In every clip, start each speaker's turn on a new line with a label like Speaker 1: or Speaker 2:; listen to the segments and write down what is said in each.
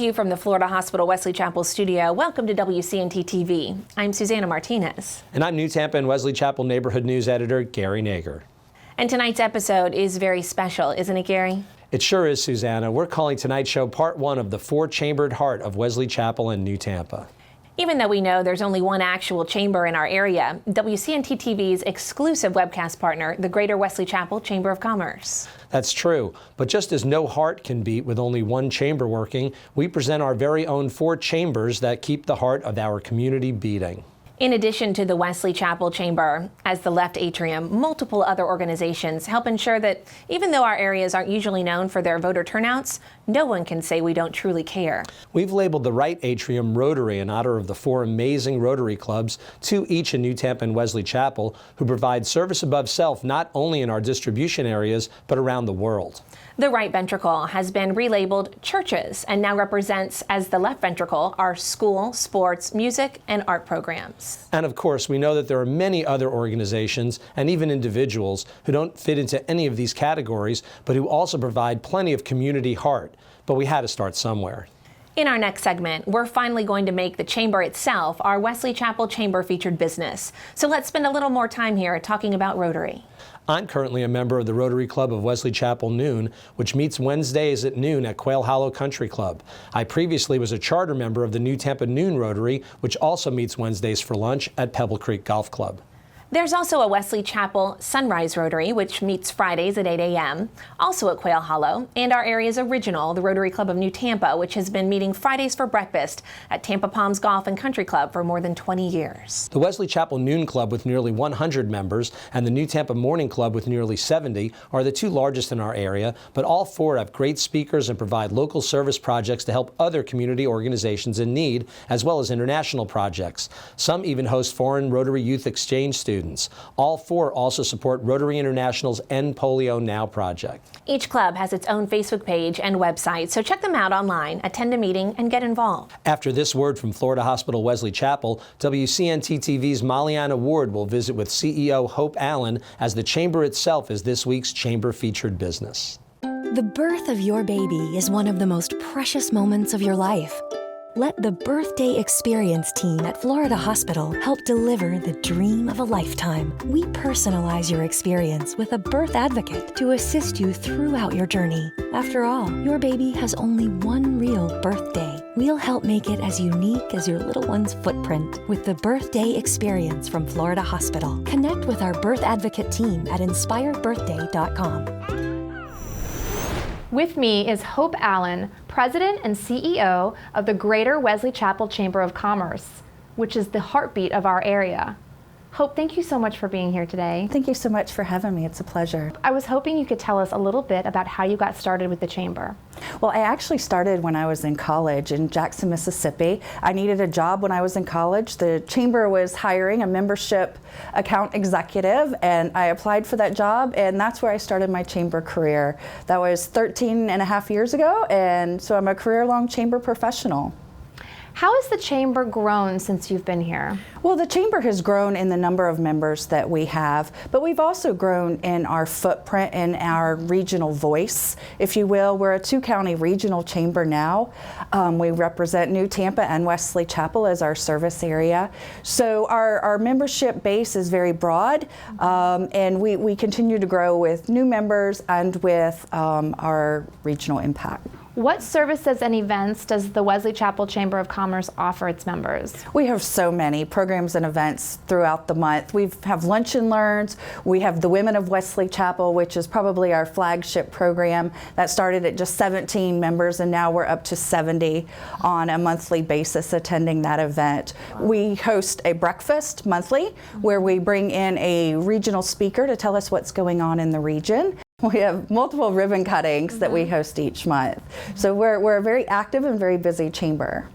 Speaker 1: you from the Florida Hospital Wesley Chapel studio. Welcome to WCNT-tv. I'm Susanna Martinez.
Speaker 2: And I'm New Tampa and Wesley Chapel Neighborhood News Editor Gary Nager.
Speaker 1: And tonight's episode is very special, isn't it, Gary?
Speaker 2: It sure is, Susanna. We're calling tonight's show part one of the four-chambered heart of Wesley Chapel in New Tampa.
Speaker 1: Even though we know there's only one actual chamber in our area, WCNT-tv's exclusive webcast partner, the Greater Wesley Chapel Chamber of Commerce.
Speaker 2: That's true, but just as no heart can beat with only one chamber working, we present our very own four chambers that keep the heart of our community beating.
Speaker 1: In addition to the Wesley Chapel Chamber, as the left atrium, multiple other organizations help ensure that even though our areas aren't usually known for their voter turnouts, no one can say we don't truly care.
Speaker 2: We've labeled the right atrium Rotary in honor of the four amazing Rotary clubs, two each in New Tampa and Wesley Chapel, who provide service above self not only in our distribution areas, but around the world.
Speaker 1: The right ventricle has been relabeled churches and now represents, as the left ventricle, our school, sports, music, and art programs.
Speaker 2: And of course, we know that there are many other organizations and even individuals who don't fit into any of these categories, but who also provide plenty of community heart. But we had to start somewhere.
Speaker 1: In our next segment, we're finally going to make the chamber itself our Wesley Chapel Chamber featured business. So let's spend a little more time here talking about Rotary.
Speaker 2: I'm currently a member of the Rotary Club of Wesley Chapel Noon, which meets Wednesdays at noon at Quail Hollow Country Club. I previously was a charter member of the New Tampa Noon Rotary, which also meets Wednesdays for lunch at Pebble Creek Golf Club.
Speaker 1: There's also a Wesley Chapel Sunrise Rotary, which meets Fridays at 8 a.m., also at Quail Hollow, and our area's original, the Rotary Club of New Tampa, which has been meeting Fridays for breakfast at Tampa Palms Golf and Country Club for more than 20 years.
Speaker 2: The Wesley Chapel Noon Club, with nearly 100 members, and the New Tampa Morning Club, with nearly 70, are the two largest in our area, but all four have great speakers and provide local service projects to help other community organizations in need, as well as international projects. Some even host foreign Rotary Youth Exchange students. All four also support Rotary International's End Polio Now project.
Speaker 1: Each club has its own Facebook page and website, so check them out online, attend a meeting, and get involved.
Speaker 2: After this word from Florida Hospital Wesley Chapel, WCNT-tv's Molly-Ann Ward will visit with CEO Hope Allen, as the chamber itself is this week's chamber featured business.
Speaker 3: The birth of your baby is one of the most precious moments of your life. Let the Birthday Experience team at Florida Hospital help deliver the dream of a lifetime. We personalize your experience with a birth advocate to assist you throughout your journey. After all, your baby has only one real birthday. We'll help make it as unique as your little one's footprint with the Birthday Experience from Florida Hospital. Connect with our birth advocate team at inspiredbirthday.com.
Speaker 4: With me is Hope Allen, President and CEO of the Greater Wesley Chapel Chamber of Commerce, which is the heartbeat of our area. Hope, thank you so much for being here today.
Speaker 5: Thank you so much for having me. It's a pleasure.
Speaker 4: I was hoping you could tell us a little bit about how you got started with the chamber.
Speaker 5: Well, I actually started when I was in college in Jackson, Mississippi. I needed a job when I was in college. The chamber was hiring a membership account executive, and I applied for that job, and that's where I started my chamber career. That was 13 and a half years ago, and so I'm a career-long chamber professional.
Speaker 4: How has the chamber grown since you've been here?
Speaker 5: Well, the chamber has grown in the number of members that we have, but we've also grown in our footprint and our regional voice, if you will. We're a two-county regional chamber now. We represent New Tampa and Wesley Chapel as our service area. So our membership base is very broad, and we continue to grow with new members and with our regional impact.
Speaker 4: What services and events does the Wesley Chapel Chamber of Commerce offer its members?
Speaker 5: We have so many programs and events throughout the month. We have lunch and learns. We have the Women of Wesley Chapel, which is probably our flagship program. That started at just 17 members, and now we're up to 70 on a monthly basis attending that event. We host a breakfast monthly where we bring in a regional speaker to tell us what's going on in the region. We have multiple ribbon cuttings that we host each month. So we're a very active and very busy chamber.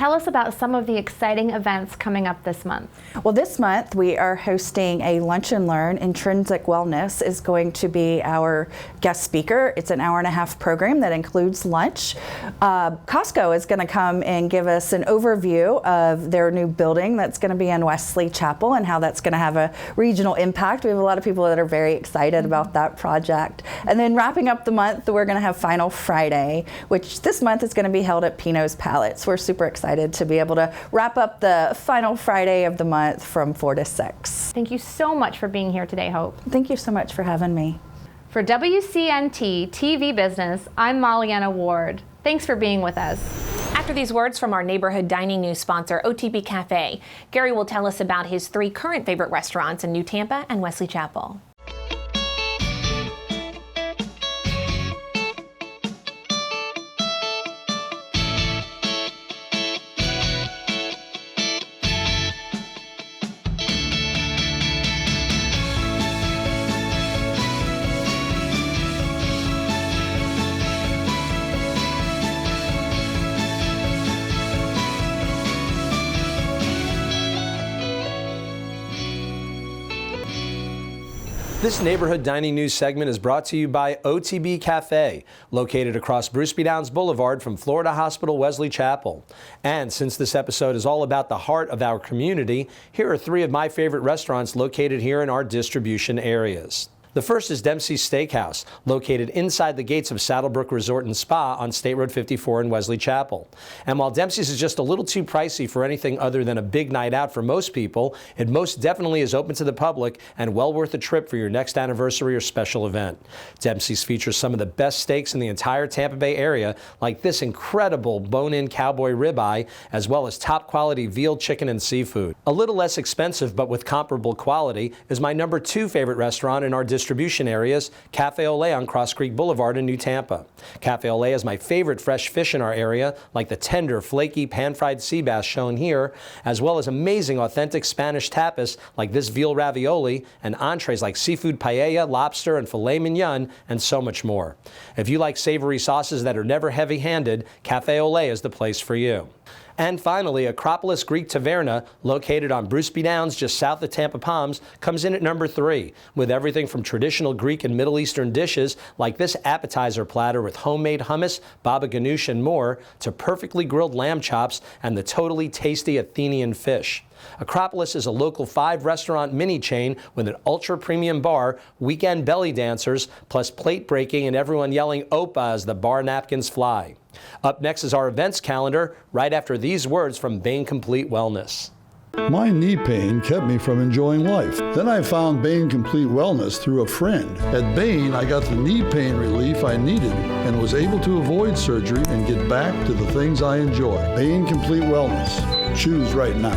Speaker 4: tell us about some of the exciting events coming up this month.
Speaker 5: Well, this month we are hosting a Lunch and Learn. Intrinsic Wellness is going to be our guest speaker. It's an hour-and-a-half program that includes lunch. Costco is going to come and give us an overview of their new building that's going to be in Wesley Chapel and how that's going to have a regional impact. We have a lot of people that are very excited about that project. And then wrapping up the month, we're going to have Final Friday, which this month is going to be held at Pino's Palace. We're super excited to be able to wrap up the final Friday of the month from 4 to 6.
Speaker 4: Thank you so much for being here today, Hope.
Speaker 5: Thank you so much for having me.
Speaker 4: For WCNT-tv Business, I'm Molly-Anna Ward. Thanks for being with us.
Speaker 1: After these words from our neighborhood dining news sponsor, OTB Cafe, Gary will tell us about his 3 current favorite restaurants in New Tampa and Wesley Chapel.
Speaker 2: This neighborhood dining news segment is brought to you by OTB Cafe, located across Bruceby Downs Boulevard from Florida Hospital Wesley Chapel. And since this episode is all about the heart of our community, here are 3 of my favorite restaurants located here in our distribution areas. The first is Dempsey's Steakhouse, located inside the gates of Saddlebrook Resort and Spa on State Road 54 in Wesley Chapel. And while Dempsey's is just a little too pricey for anything other than a big night out for most people, it most definitely is open to the public and well worth a trip for your next anniversary or special event. Dempsey's features some of the best steaks in the entire Tampa Bay area, like this incredible bone-in cowboy ribeye, as well as top-quality veal, chicken, and seafood. A little less expensive, but with comparable quality, is my number 2 favorite restaurant in our distribution areas, Cafe Olé on Cross Creek Boulevard in New Tampa. Cafe Olé is my favorite fresh fish in our area, like the tender, flaky, pan-fried sea bass shown here, as well as amazing authentic Spanish tapas like this veal ravioli, and entrees like seafood paella, lobster, and filet mignon, and so much more. If you like savory sauces that are never heavy-handed, Cafe Olé is the place for you. And finally, Acropolis Greek Taverna, located on Bruceby Downs just south of Tampa Palms, comes in at number 3, with everything from traditional Greek and Middle Eastern dishes like this appetizer platter with homemade hummus, baba ganoush, and more, to perfectly grilled lamb chops and the totally tasty Athenian fish. Acropolis is a local 5-restaurant mini chain with an ultra-premium bar, weekend belly dancers, plus plate breaking and everyone yelling "Opa" as the bar napkins fly. Up next is our events calendar, right after these words from Bain Complete Wellness.
Speaker 6: My knee pain kept me from enjoying life. Then I found Bain Complete Wellness through a friend. At Bain, I got the knee pain relief I needed and was able to avoid surgery and get back to the things I enjoy. Bain Complete Wellness. Choose right now.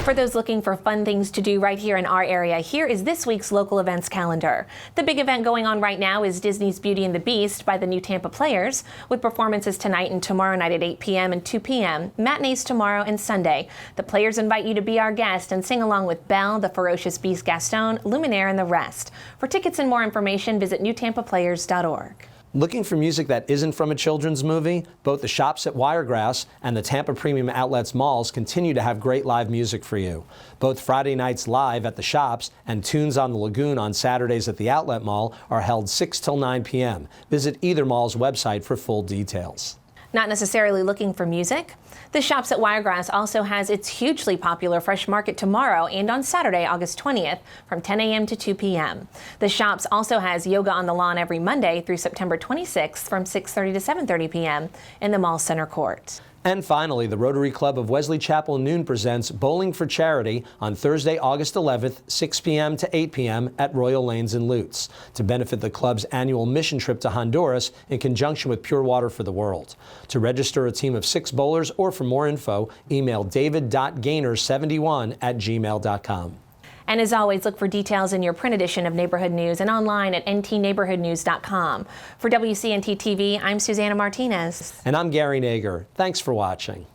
Speaker 1: For those looking for fun things to do right here in our area, here is this week's local events calendar. The big event going on right now is Disney's Beauty and the Beast by the New Tampa Players, with performances tonight and tomorrow night at 8 p.m. and 2 p.m., matinees tomorrow and Sunday. The Players invite you to be our guest and sing along with Belle, the Ferocious Beast Gaston, Luminaire, and the rest. For tickets and more information, visit newtampaplayers.org.
Speaker 2: Looking for music that isn't from a children's movie? Both the shops at Wiregrass and the Tampa Premium Outlets malls continue to have great live music for you. Both Friday nights live at the shops and Tunes on the Lagoon on Saturdays at the Outlet Mall are held 6 till 9 p.m. Visit either mall's website for full details.
Speaker 1: Not necessarily looking for music? The Shops at Wiregrass also has its hugely popular Fresh Market tomorrow and on Saturday, August 20th from 10 a.m. to 2 p.m. The Shops also has Yoga on the Lawn every Monday through September 26th from 6:30 to 7:30 p.m. in the mall center court.
Speaker 2: And finally, the Rotary Club of Wesley Chapel Noon presents Bowling for Charity on Thursday, August 11th, 6 p.m. to 8 p.m. at Royal Lanes in Lutz, to benefit the club's annual mission trip to Honduras in conjunction with Pure Water for the World. To register a team of 6 bowlers or for more info, email david.gainer71@gmail.com.
Speaker 1: And as always, look for details in your print edition of Neighborhood News and online at ntneighborhoodnews.com. For WCNT-tv, I'm Susanna Martinez.
Speaker 2: And I'm Gary Nager. Thanks for watching.